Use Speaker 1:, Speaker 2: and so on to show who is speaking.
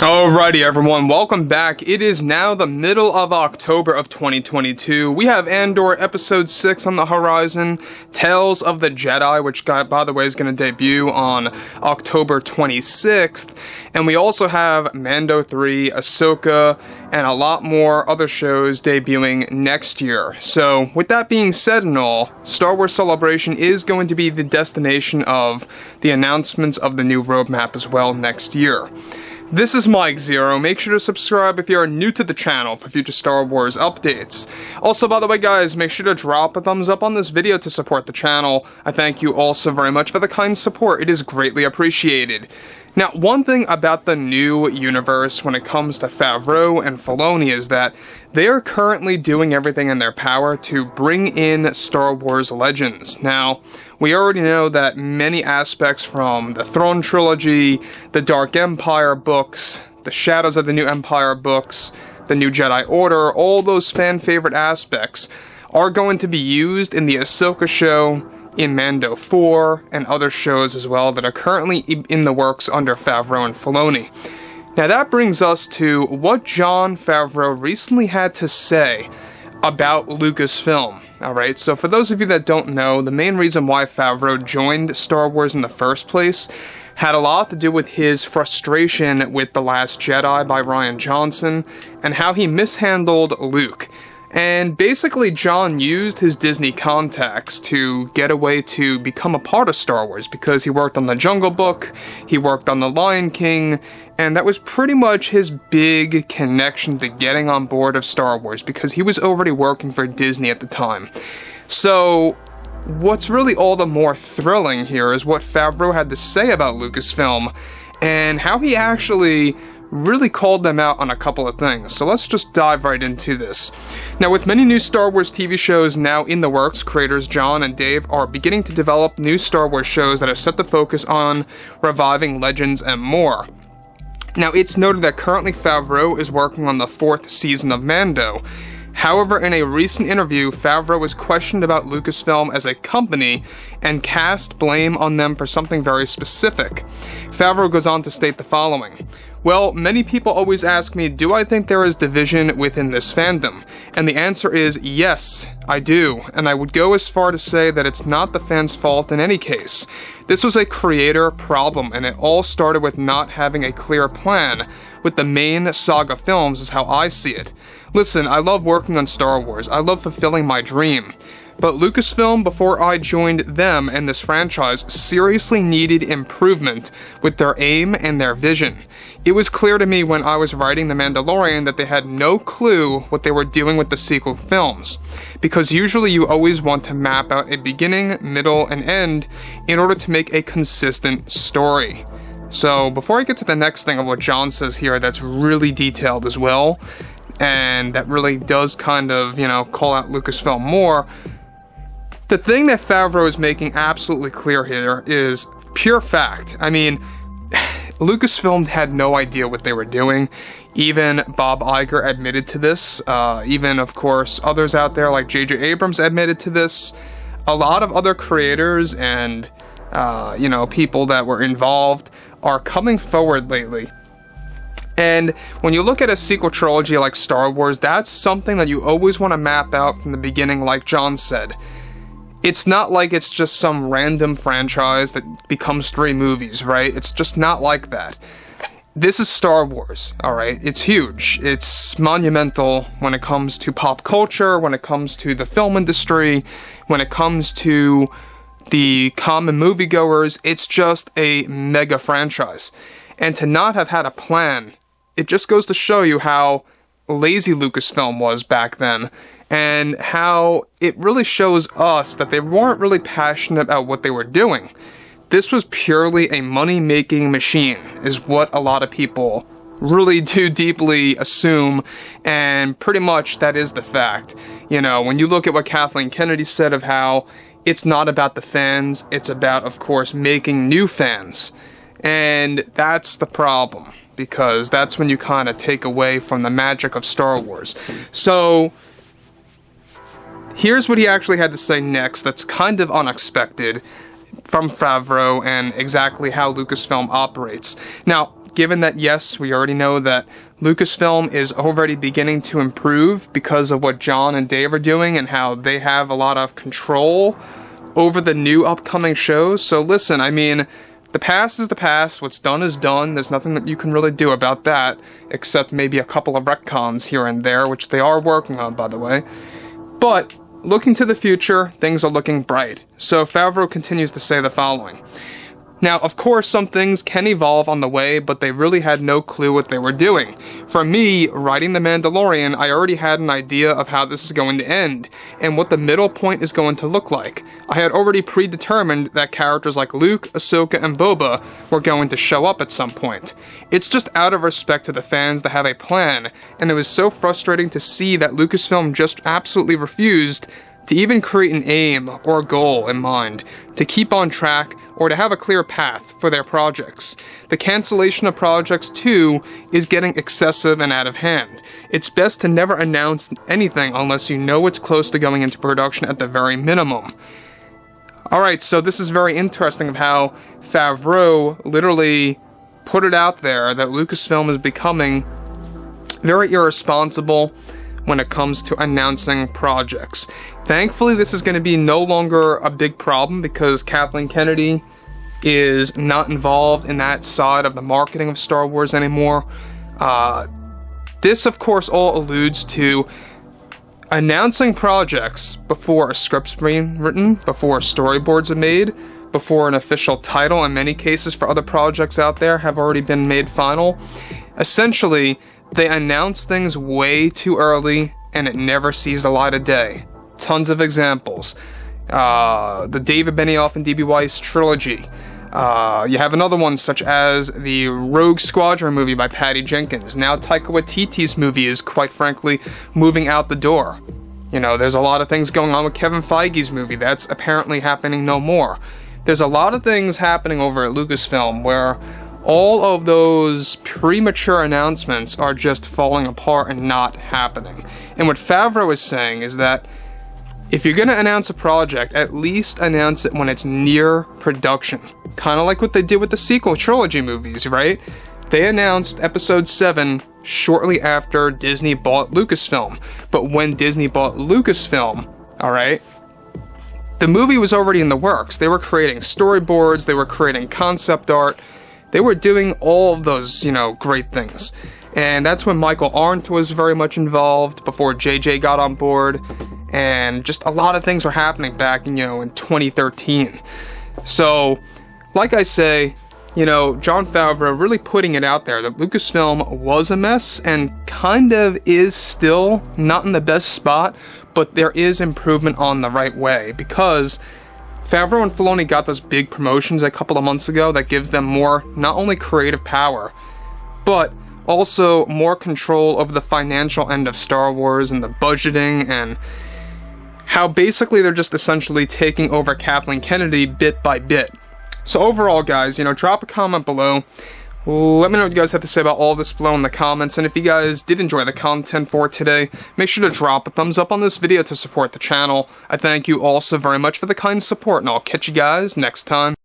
Speaker 1: Alrighty everyone, welcome back. It is now the middle of October of 2022. We have Andor Episode 6 on the horizon, Tales of the Jedi, which by the way is going to debut on October 26th, and we also have Mando 3, Ahsoka, and a lot more other shows debuting next year. So, with that being said and all, Star Wars Celebration is going to be the destination of the announcements of the new roadmap as well next year. This is Mike Zero. Make sure to subscribe if you are new to the channel for future Star Wars updates. Also, by the way guys, make sure to drop a thumbs up on this video to support the channel. I thank you all so very much for the kind support. It is greatly appreciated. Now, one thing about the new universe when it comes to Favreau and Filoni is that they are currently doing everything in their power to bring in Star Wars legends. Now, we already know that many aspects from the Throne Trilogy, the Dark Empire books, the Shadows of the New Empire books, the New Jedi Order, all those fan-favorite aspects are going to be used in the Ahsoka show, in Mando 4, and other shows as well that are currently in the works under Favreau and Filoni. Now that brings us to what Jon Favreau recently had to say about Lucasfilm. Alright, so for those of you that don't know, the main reason why Favreau joined Star Wars in the first place had a lot to do with his frustration with The Last Jedi by Rian Johnson, and how he mishandled Luke. And basically, Jon used his Disney contacts to get a way to become a part of Star Wars, because he worked on The Jungle Book, he worked on The Lion King, and that was pretty much his big connection to getting on board of Star Wars, because he was already working for Disney at the time. So, what's really all the more thrilling here is what Favreau had to say about Lucasfilm, and how he actually really called them out on a couple of things. So let's just dive right into this. Now, with many new Star Wars TV shows now in the works, creators Jon and Dave are beginning to develop new Star Wars shows that are set to focus on reviving legends and more. Now, it's noted that currently Favreau is working on the 4th season of Mando. However, in a recent interview, Favreau was questioned about Lucasfilm as a company and cast blame on them for something very specific. Favreau goes on to state the following: "Well, many people always ask me, do I think there is division within this fandom? And the answer is yes, I do. And I would go as far to say that it's not the fans' fault in any case. This was a creator problem, and it all started with not having a clear plan with the main saga films, is how I see it. Listen, I love working on Star Wars. I love fulfilling my dream. But Lucasfilm, before I joined them and this franchise, seriously needed improvement with their aim and their vision. It was clear to me when I was writing The Mandalorian that they had no clue what they were doing with the sequel films, because usually you always want to map out a beginning, middle, and end in order to make a consistent story." So before I get to the next thing of what Jon says here that's really detailed as well, and that really does kind of, call out Lucasfilm more, the thing that Favreau is making absolutely clear here is pure fact. I mean, Lucasfilm had no idea what they were doing. Even Bob Iger admitted to this. Even, of course, others out there like J.J. Abrams admitted to this. A lot of other creators and, people that were involved are coming forward lately. And when you look at a sequel trilogy like Star Wars, that's something that you always want to map out from the beginning, like Jon said. It's not like it's just some random franchise that becomes 3 movies, right? It's just not like that. This is Star Wars, alright? It's huge. It's monumental when it comes to pop culture, when it comes to the film industry, when it comes to the common moviegoers. It's just a mega franchise. And to not have had a plan, it just goes to show you how lazy Lucasfilm was back then, and how it really shows us that they weren't really passionate about what they were doing. This was purely a money-making machine, is what a lot of people really do deeply assume, and pretty much that is the fact. When you look at what Kathleen Kennedy said of how it's not about the fans, it's about, of course, making new fans. And that's the problem, because that's when you kind of take away from the magic of Star Wars. So, here's what he actually had to say next that's kind of unexpected from Favreau and exactly how Lucasfilm operates. Now, given that, yes, we already know that Lucasfilm is already beginning to improve because of what Jon and Dave are doing and how they have a lot of control over the new upcoming shows. So listen, I mean, the past is the past, what's done is done, there's nothing that you can really do about that, except maybe a couple of retcons here and there, which they are working on, by the way. But, looking to the future, things are looking bright. So Favreau continues to say the following. Now, of course, some things can evolve on the way, but they really had no clue what they were doing. For me, writing The Mandalorian, I already had an idea of how this is going to end, and what the middle point is going to look like. I had already predetermined that characters like Luke, Ahsoka, and Boba were going to show up at some point. It's just out of respect to the fans to have a plan, and it was so frustrating to see that Lucasfilm just absolutely refused to even create an aim or a goal in mind, to keep on track, or to have a clear path for their projects. The cancellation of projects, too, is getting excessive and out of hand. It's best to never announce anything unless you know it's close to going into production at the very minimum. Alright, so this is very interesting of how Favreau literally put it out there that Lucasfilm is becoming very irresponsible when it comes to announcing projects. Thankfully, this is going to be no longer a big problem because Kathleen Kennedy is not involved in that side of the marketing of Star Wars anymore. This, of course, all alludes to announcing projects before a script's been written, before storyboards are made, before an official title, in many cases for other projects out there, have already been made final. Essentially, they announce things way too early, and it never sees the light of day. Tons of examples. The David Benioff and D.B. Weiss trilogy. You have another one such as the Rogue Squadron movie by Patty Jenkins. Now Taika Waititi's movie is, quite frankly, moving out the door. You know, there's a lot of things going on with Kevin Feige's movie. That's apparently happening no more. There's a lot of things happening over at Lucasfilm where all of those premature announcements are just falling apart and not happening. And what Favreau is saying is that if you're going to announce a project, at least announce it when it's near production. Kind of like what they did with the sequel trilogy movies, right? They announced Episode 7 shortly after Disney bought Lucasfilm. But when Disney bought Lucasfilm, alright, the movie was already in the works. They were creating storyboards, they were creating concept art, they were doing all of those, great things. And that's when Michael Arndt was very much involved, before JJ got on board, and just a lot of things were happening back, in 2013. So, like I say, Jon Favreau really putting it out there that Lucasfilm was a mess, and kind of is still not in the best spot, but there is improvement on the right way, because Favreau and Filoni got those big promotions a couple of months ago that gives them more, not only creative power, but also more control over the financial end of Star Wars and the budgeting, and how basically they're just essentially taking over Kathleen Kennedy bit by bit. So overall, guys, drop a comment below. Let me know what you guys have to say about all this below in the comments, and if you guys did enjoy the content for today, make sure to drop a thumbs up on this video to support the channel. I thank you all so very much for the kind support, and I'll catch you guys next time.